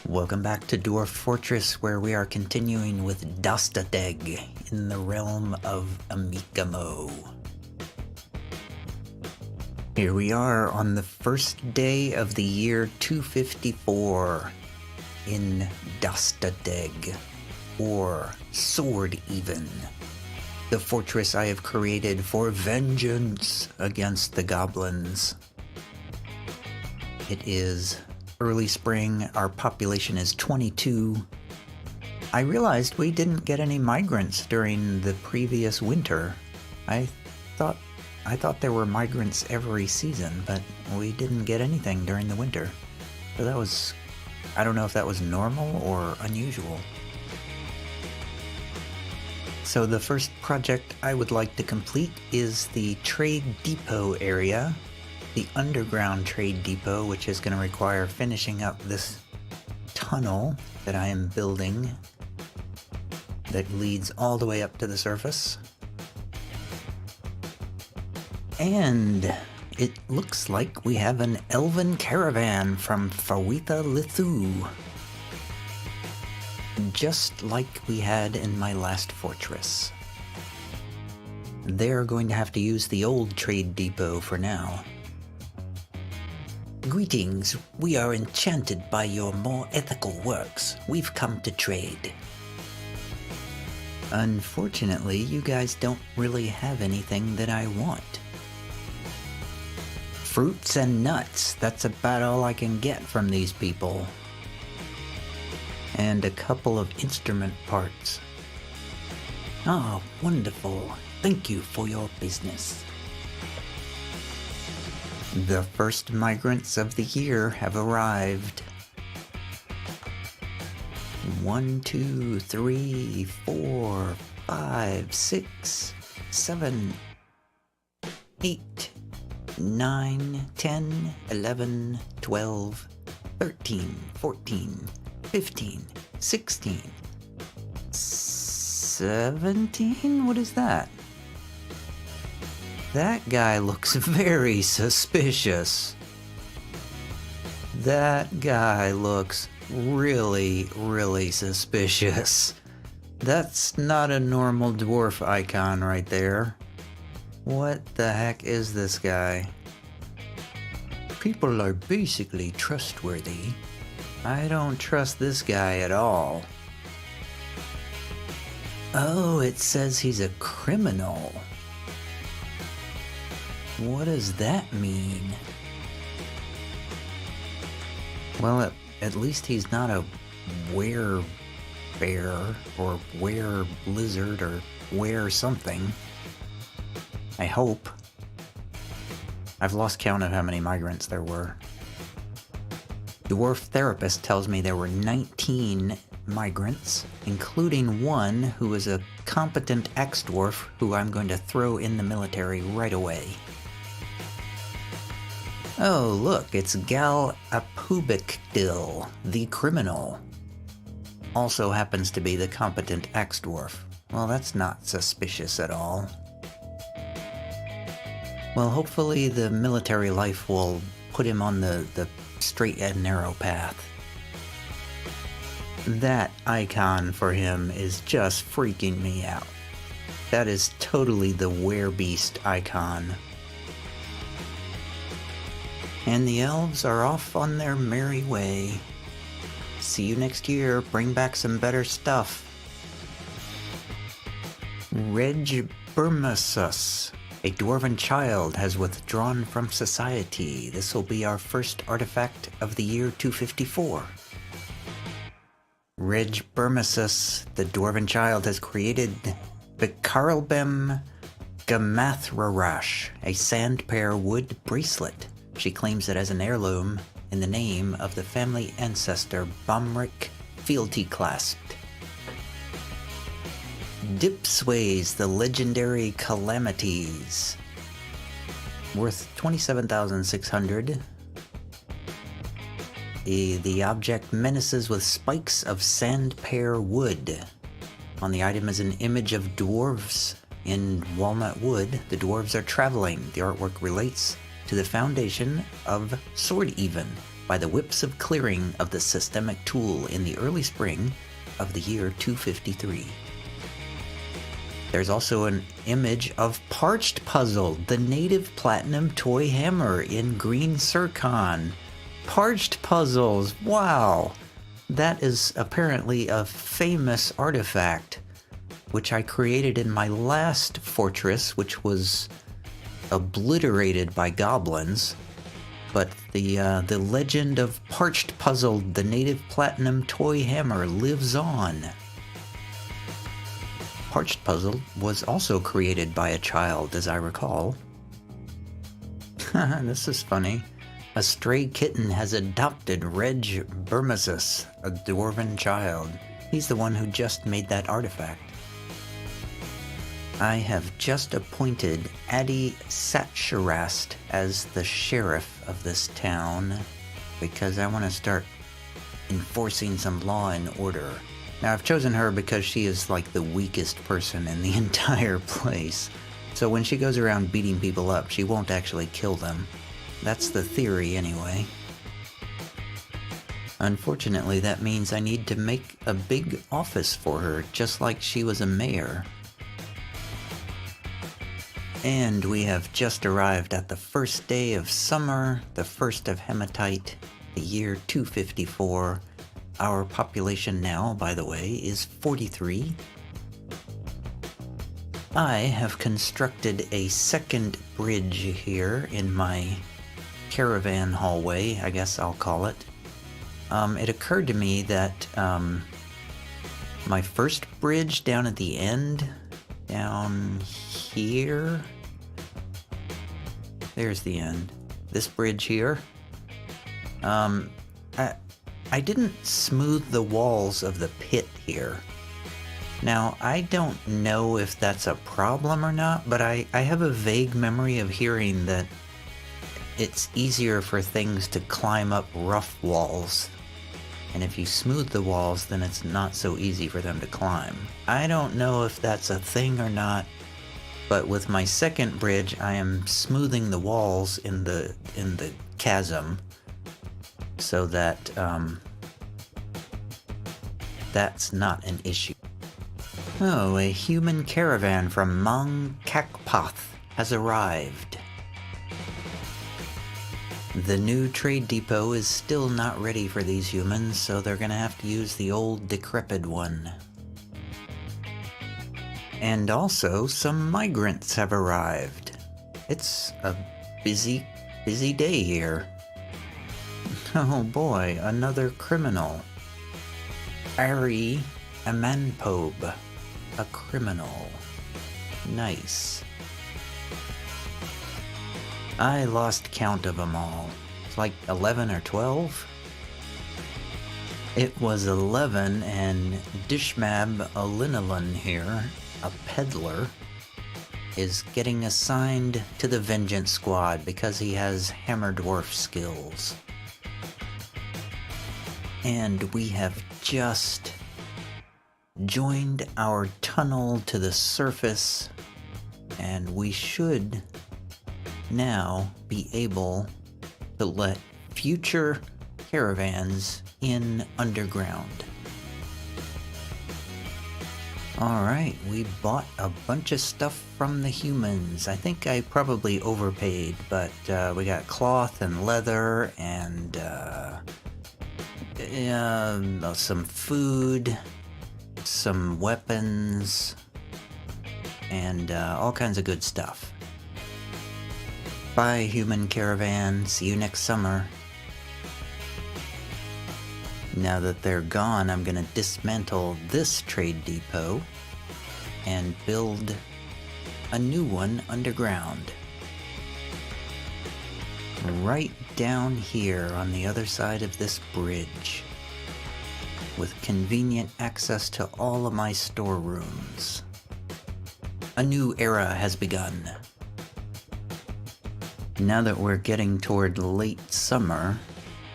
Welcome back to Dwarf Fortress, where we are continuing with Dastotdeg in the realm of Amikamo. Here we are on the first day of the year 254 in Dastotdeg, or Sword Even, the fortress I have created for vengeance against the goblins. It is early spring, our population is 22. I realized we didn't get any migrants during the previous winter. I thought there were migrants every season, but we didn't get anything during the winter. So that was, I don't know if that was normal or unusual. So the first project I would like to complete is the trade depot area. The underground trade depot, which is going to require finishing up this tunnel that I am building that leads all the way up to the surface. And it looks like we have an elven caravan from Fawitha Lithu, just like we had in my last fortress. They're going to have to use the old trade depot for now. Greetings, we are enchanted by your more ethical works. We've come to trade. Unfortunately, you guys don't really have anything that I want. Fruits and nuts, that's about all I can get from these people. And a couple of instrument parts. Ah, wonderful. Thank you for your business. The first migrants of the year have arrived. 1, 2, 3, 4, 5, 6, 7, 8, 9, 10, 11, 12, 13, 14, 15, 16, 17? What is that? That guy looks very suspicious. That guy looks really, really suspicious. That's not a normal dwarf icon right there. What the heck is this guy? People are basically trustworthy. I don't trust this guy at all. Oh, it says he's a criminal. What does that mean? Well, at least he's not a were-bear, or were-lizard, or were-something. I hope. I've lost count of how many migrants there were. Dwarf Therapist tells me there were 19 migrants, including one who is a competent ex-dwarf who I'm going to throw in the military right away. Oh, look, it's Gal Apubikdil, the criminal. Also happens to be the competent ex-dwarf. Well, that's not suspicious at all. Well, hopefully the military life will put him on the straight and narrow path. That icon for him is just freaking me out. That is totally the werebeast icon. And the elves are off on their merry way. See you next year. Bring back some better stuff. Reg Burmasus, a dwarven child, has withdrawn from society. This will be our first artifact of the year 254. Reg Burmasus, the dwarven child, has created Bikarlbem Gamathrarash, a sandpear wood bracelet. She claims it as an heirloom in the name of the family ancestor Bomric Fealty Clasped. Dipsways, the legendary calamities. Worth 27,600. The object menaces with spikes of sandpear wood. On the item is an image of dwarves in walnut wood. The dwarves are traveling. The artwork relates to the foundation of Sword Even, by the whips of clearing of the systemic tool in the early spring of the year 253. There's also an image of Parched Puzzle, the native platinum toy hammer in green Circon. Parched Puzzles, wow! That is apparently a famous artifact, which I created in my last fortress, which was obliterated by goblins. But the legend of Parched Puzzle, the native platinum toy hammer, lives on. Parched Puzzle was also created by a child, as I recall. This is funny. A stray kitten has adopted Reg Burmesis, a dwarven child. He's the one who just made that artifact. I have just appointed Adi Satcharast as the sheriff of this town because I want to start enforcing some law and order. Now, I've chosen her because she is like the weakest person in the entire place. So when she goes around beating people up, she won't actually kill them. That's the theory, anyway. Unfortunately, that means I need to make a big office for her, just like she was a mayor. And we have just arrived at the first day of summer, the first of Hematite, the year 254. Our population now, by the way, is 43. I have constructed a second bridge here in my caravan hallway, I guess I'll call it. It occurred to me that my first bridge down at the end, down here, there's the end. This bridge here. I didn't smooth the walls of the pit here. Now, I don't know if that's a problem or not, but I have a vague memory of hearing that it's easier for things to climb up rough walls. And if you smooth the walls, then it's not so easy for them to climb. I don't know if that's a thing or not, but with my second bridge, I am smoothing the walls in the chasm so that that's not an issue. Oh, a human caravan from Mang Kakpath has arrived. The new trade depot is still not ready for these humans, so they're gonna have to use the old decrepit one. And also, some migrants have arrived. It's a busy day here. Oh boy, another criminal. Ari Amanpob, a criminal. Nice. I lost count of them all. It's like 11 or 12? It was 11, and Dishmab Alinalan here, a peddler, is getting assigned to the Vengeance Squad because he has Hammer Dwarf skills. And we have just joined our tunnel to the surface, and we should now be able to let future caravans in underground. Alright, we bought a bunch of stuff from the humans. I think I probably overpaid, but we got cloth and leather and some food, some weapons, and all kinds of good stuff. Bye, human caravan. See you next summer. Now that they're gone, I'm gonna dismantle this trade depot and build a new one underground. Right down here on the other side of this bridge, with convenient access to all of my storerooms. A new era has begun. Now that we're getting toward late summer,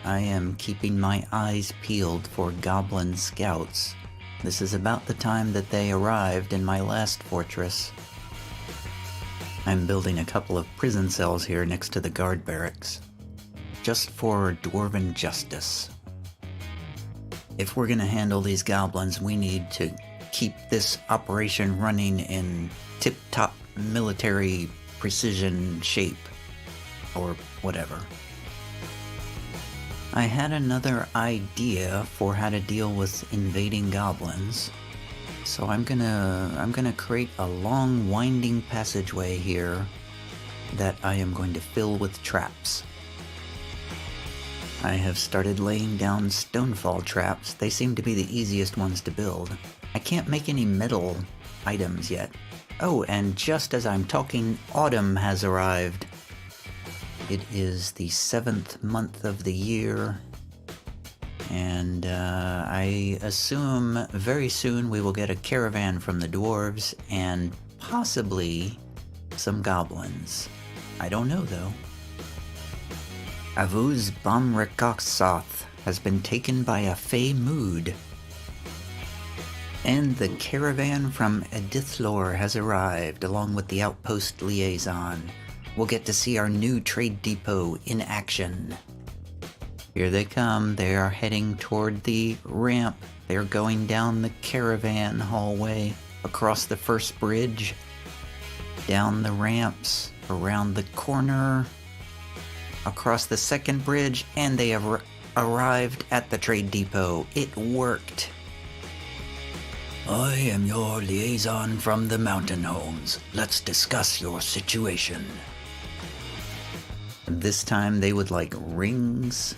I am keeping my eyes peeled for goblin scouts. This is about the time that they arrived in my last fortress. I'm building a couple of prison cells here next to the guard barracks. just for dwarven justice. If we're gonna handle these goblins, we need to keep this operation running in tip-top military precision shape, or whatever. I had another idea for how to deal with invading goblins, so I'm gonna create a long winding passageway here that I am going to fill with traps. I have started laying down stonefall traps. They seem to be the easiest ones to build. I can't make any metal items yet. Oh, and just as I'm talking, autumn has arrived. It is the 7th month of the year, and I assume very soon we will get a caravan from the dwarves and possibly some goblins. I don't know though. Avuz Bamrekaksoth has been taken by a fey mood. And the caravan from Edithlor has arrived, along with the outpost liaison. We'll get to see our new trade depot in action. Here they come. They are heading toward the ramp. They're going down the caravan hallway, across the first bridge, down the ramps, around the corner, across the second bridge, and they have arrived at the trade depot. It worked. I am your liaison from the mountain homes. Let's discuss your situation. This time they would like rings,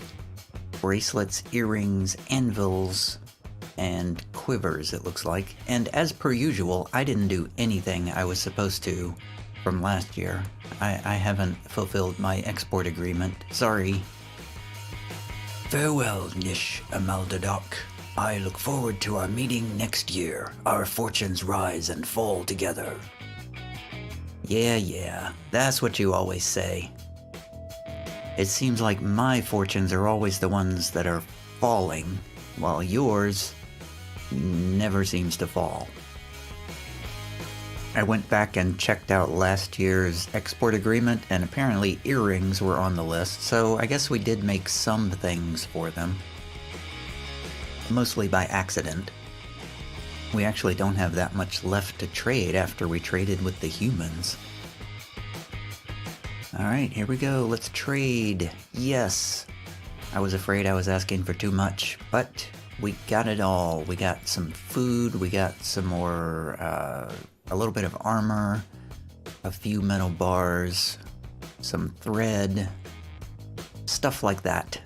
bracelets, earrings, anvils, and quivers, it looks like. And as per usual, I didn't do anything I was supposed to from last year. I haven't fulfilled my export agreement. Sorry. Farewell, Nish Amaldadok. I look forward to our meeting next year. Our fortunes rise and fall together. Yeah, that's what you always say. It seems like my fortunes are always the ones that are falling, while yours never seems to fall. I went back and checked out last year's export agreement, and apparently earrings were on the list, so I guess we did make some things for them. Mostly by accident. We actually don't have that much left to trade after we traded with the humans. Alright, here we go. Let's trade. Yes. I was afraid I was asking for too much, but we got it all. We got some food, we got some more, a little bit of armor, a few metal bars, some thread, stuff like that.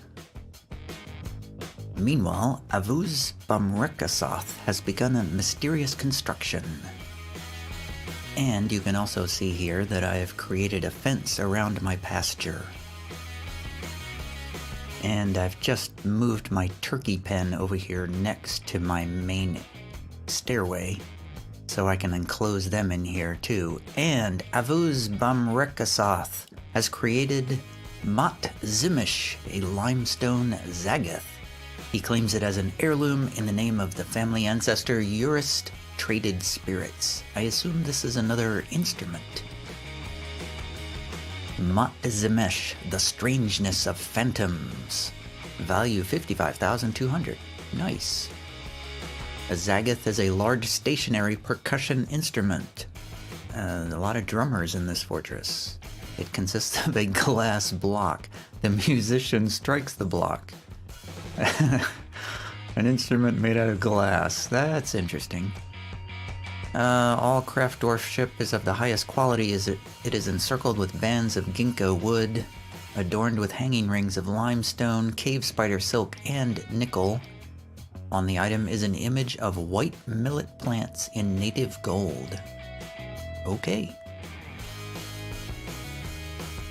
Meanwhile, Avuz Bamrekaksoth has begun a mysterious construction. And you can also see here that I have created a fence around my pasture. And I've just moved my turkey pen over here next to my main stairway, so I can enclose them in here too. And Avuz Bamrekaksoth has created Mat Zimish, a limestone Zagath. He claims it as an heirloom in the name of the family ancestor Urist Traded Spirits. I assume this is another instrument. Mat Zimesh, the Strangeness of Phantoms. Value 55,200. Nice. A Zagath is a large stationary percussion instrument. A lot of drummers in this fortress. It consists of a glass block. The musician strikes the block. An instrument made out of glass. That's interesting. All craft dwarf ship is of the highest quality as it is encircled with bands of ginkgo wood, adorned with hanging rings of limestone, cave spider silk, and nickel. On the item is an image of white millet plants in native gold. Okay.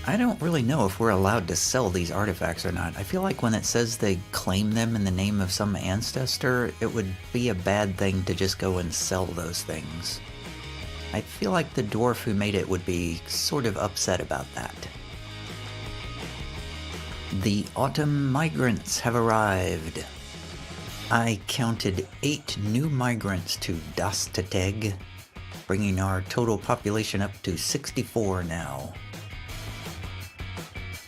I don't really know if we're allowed to sell these artifacts or not. I feel like when it says they claim them in the name of some ancestor, it would be a bad thing to just go and sell those things. I feel like the dwarf who made it would be sort of upset about that. The autumn migrants have arrived. I counted 8 new migrants to Dastotdeg, bringing our total population up to 64 now.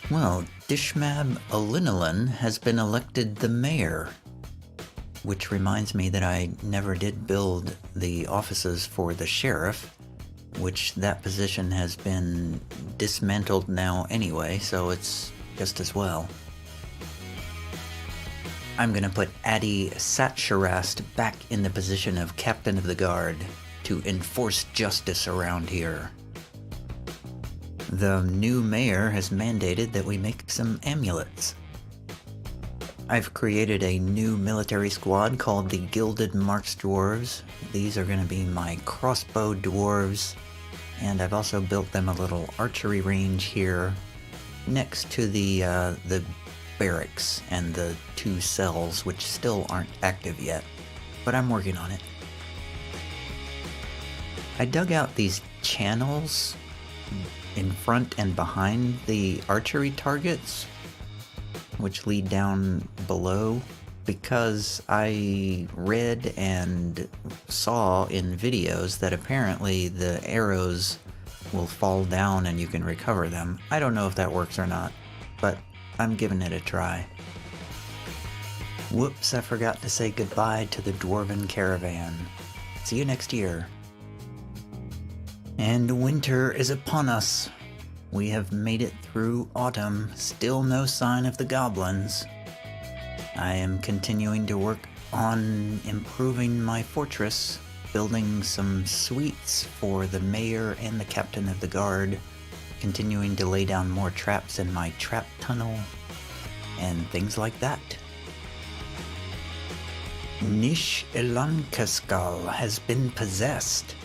Well, Dishmab Alinolin has been elected the mayor, which reminds me that I never did build the offices for the sheriff, which that position has been dismantled now anyway, so it's just as well. I'm gonna put Adi Satsharast back in the position of Captain of the Guard to enforce justice around here. The new mayor has mandated that we make some amulets. I've created a new military squad called the Gilded Marks Dwarves. These are going to be my crossbow dwarves, and I've also built them a little archery range here next to the barracks and the 2 cells, which still aren't active yet, but I'm working on it. I dug out these channels in front and behind the archery targets, which lead down below, because I read and saw in videos that apparently the arrows will fall down and you can recover them. I don't know if that works or not, but I'm giving it a try. Whoops, I forgot to say goodbye to the Dwarven Caravan. See you next year. And winter is upon us. We have made it through autumn, still no sign of the goblins. I am continuing to work on improving my fortress, building some suites for the mayor and the captain of the guard, continuing to lay down more traps in my trap tunnel, and things like that. Nish Elankaskal has been possessed.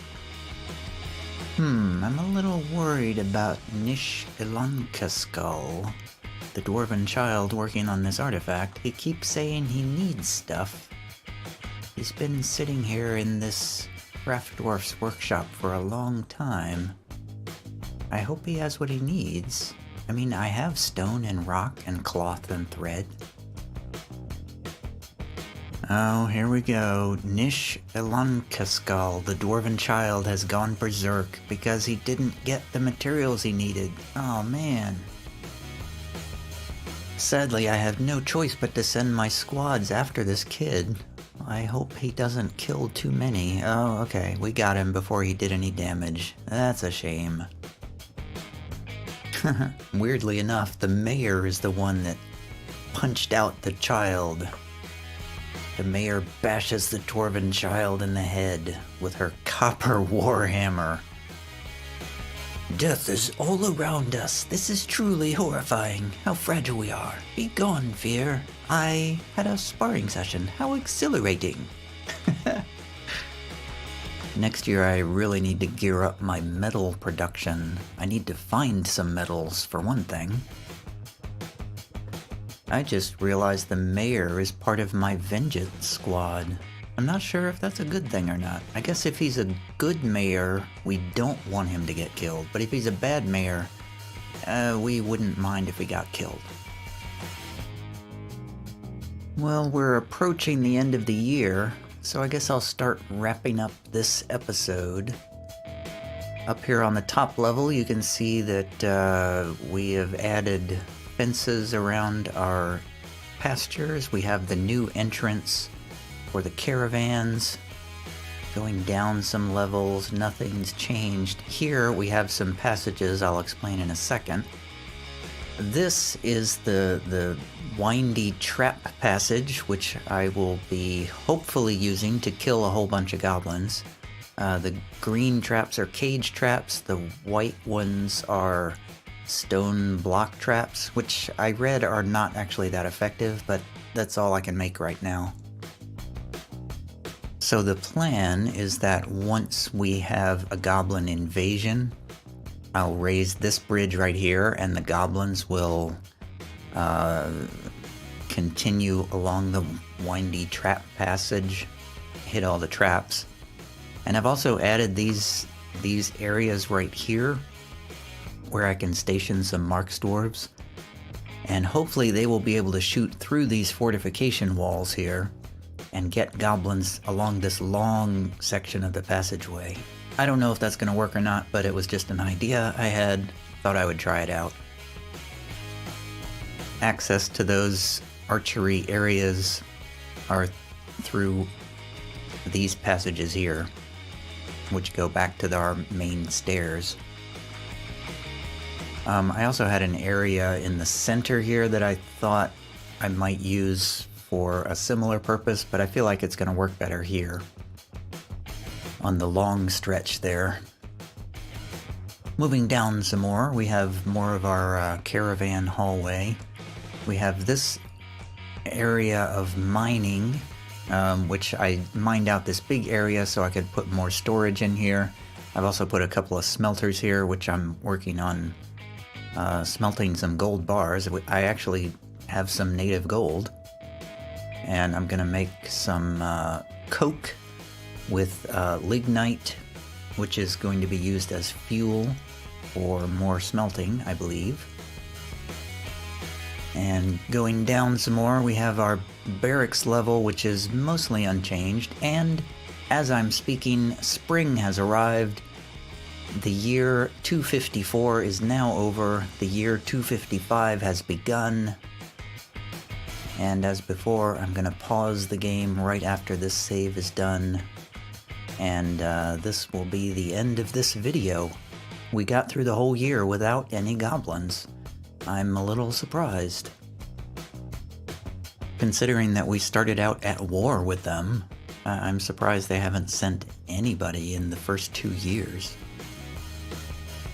I'm a little worried about Nish Elankaskal, the dwarven child working on this artifact. He keeps saying he needs stuff. He's been sitting here in this craft dwarf's workshop for a long time. I hope he has what he needs. I mean, I have stone and rock and cloth and thread. Oh, here we go. Nish Elankaskal, the dwarven child, has gone berserk because he didn't get the materials he needed. Oh man. Sadly, I have no choice but to send my squads after this kid. I hope he doesn't kill too many. Oh, okay, we got him before he did any damage. That's a shame. Weirdly enough, the mayor is the one that punched out the child. The mayor bashes the dwarven child in the head with her copper warhammer. Death is all around us. This is truly horrifying. How fragile we are. Be gone, fear. I had a sparring session. How exhilarating. Next year I really need to gear up my metal production. I need to find some metals, for one thing. I just realized the mayor is part of my vengeance squad. I'm not sure if that's a good thing or not. I guess if he's a good mayor, we don't want him to get killed. But if he's a bad mayor, we wouldn't mind if he got killed. Well, we're approaching the end of the year, so I guess I'll start wrapping up this episode. Up here on the top level, you can see that we have added fences around our pastures. We have the new entrance for the caravans. Going down some levels, nothing's changed. Here we have some passages I'll explain in a second. This is the windy trap passage, which I will be hopefully using to kill a whole bunch of goblins. The green traps are cage traps, the white ones are stone block traps, which I read are not actually that effective, but that's all I can make right now. So the plan is that once we have a goblin invasion, I'll raise this bridge right here and the goblins will continue along the windy trap passage, hit all the traps. And I've also added these areas right here where I can station some Marks Dwarves, and hopefully they will be able to shoot through these fortification walls here and get goblins along this long section of the passageway. I don't know if that's going to work or not, but it was just an idea I had. Thought I would try it out. access to those archery areas are through these passages here, which go back to our main stairs. I also had an area in the center here that I thought I might use for a similar purpose, but I feel like it's going to work better here on the long stretch there. Moving down some more, we have more of our caravan hallway. We have this area of mining, which I mined out this big area so I could put more storage in here. I've also put a couple of smelters here, which I'm working on smelting some gold bars. I actually have some native gold, and I'm gonna make some coke with lignite, which is going to be used as fuel for more smelting, I believe. And going down some more, we have our barracks level, which is mostly unchanged, and as I'm speaking, spring has arrived. The year 254 is now over, the year 255 has begun, and as before, I'm gonna pause the game right after this save is done, and this will be the end of this video. We got through the whole year without any goblins. I'm a little surprised. Considering that we started out at war with them, I'm surprised they haven't sent anybody in the first 2 years.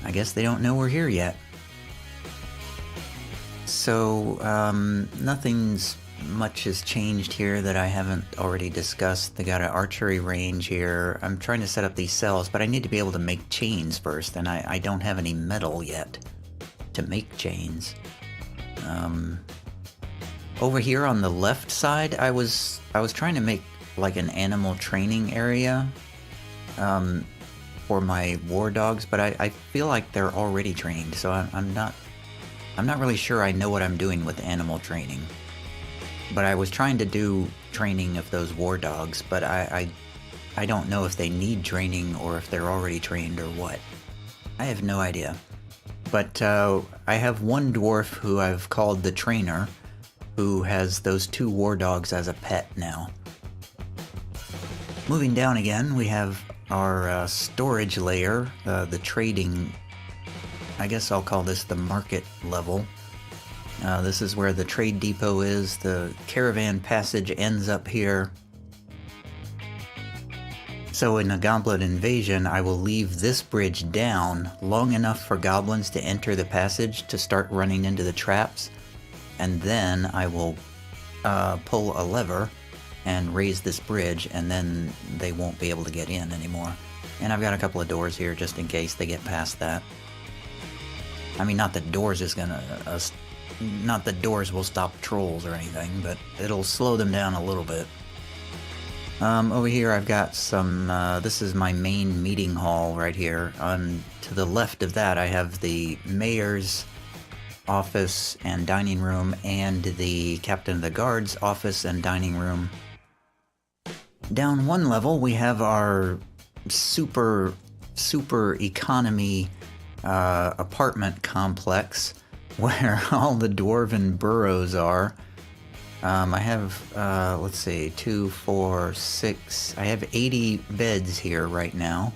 I guess they don't know we're here yet. So, nothing's much has changed here that I haven't already discussed. They got an archery range here. I'm trying to set up these cells, but I need to be able to make chains first, and I don't have any metal yet to make chains. Over here on the left side, I was trying to make like an animal training area for my war dogs, but I feel like they're already trained, so I'm not really sure I know what I'm doing with animal training. But I was trying to do training of those war dogs, but I don't know if they need training or if they're already trained or what. I have no idea. But I have one dwarf who I've called the trainer, who has those 2 war dogs as a pet now. Moving down again, we have our storage layer, the trading, I guess I'll call this the market level. This is where the trade depot is. The caravan passage ends up here. So in a goblin invasion, I will leave this bridge down long enough for goblins to enter the passage to start running into the traps, and then I will pull a lever and raise this bridge, and then they won't be able to get in anymore. And I've got a couple of doors here just in case they get past that. I mean, not that doors is gonna... not that doors will stop trolls or anything, but it'll slow them down a little bit. Over here I've got some, this is my main meeting hall right here. To the left of that I have the mayor's office and dining room, and the captain of the guard's office and dining room. Down one level we have our super economy apartment complex, where all the dwarven burrows are. I have, let's see, 2, 4, 6, I have 80 beds here right now.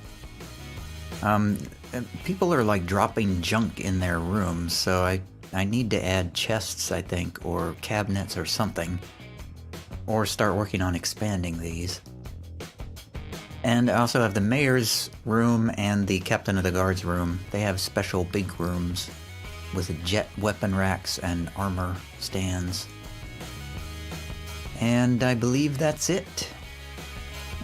People are like dropping junk in their rooms, so I need to add chests, I think, or cabinets or something, or start working on expanding these. And I also have the mayor's room and the captain of the guard's room. They have special big rooms with jet weapon racks and armor stands. And I believe that's it.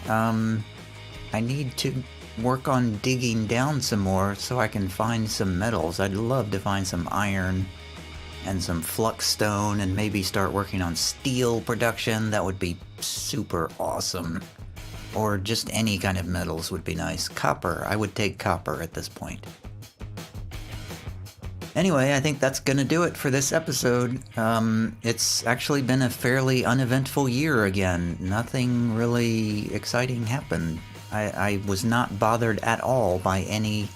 I need to work on digging down some more so I can find some metals. I'd love to find some iron and some flux stone and maybe start working on steel production. That would be super awesome. Or just any kind of metals would be nice. Copper, I would take copper at this point. Anyway, I think that's gonna do it for this episode. It's actually been a fairly uneventful year again. Nothing really exciting happened. I was not bothered at all by any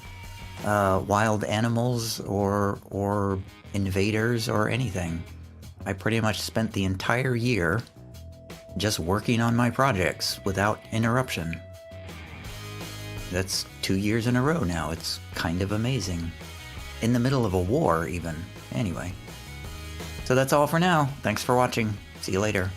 wild animals or invaders or anything. I pretty much spent the entire year just working on my projects without interruption. That's 2 years in a row now. It's kind of amazing. In the middle of a war, even. Anyway. So that's all for now. Thanks for watching. See you later.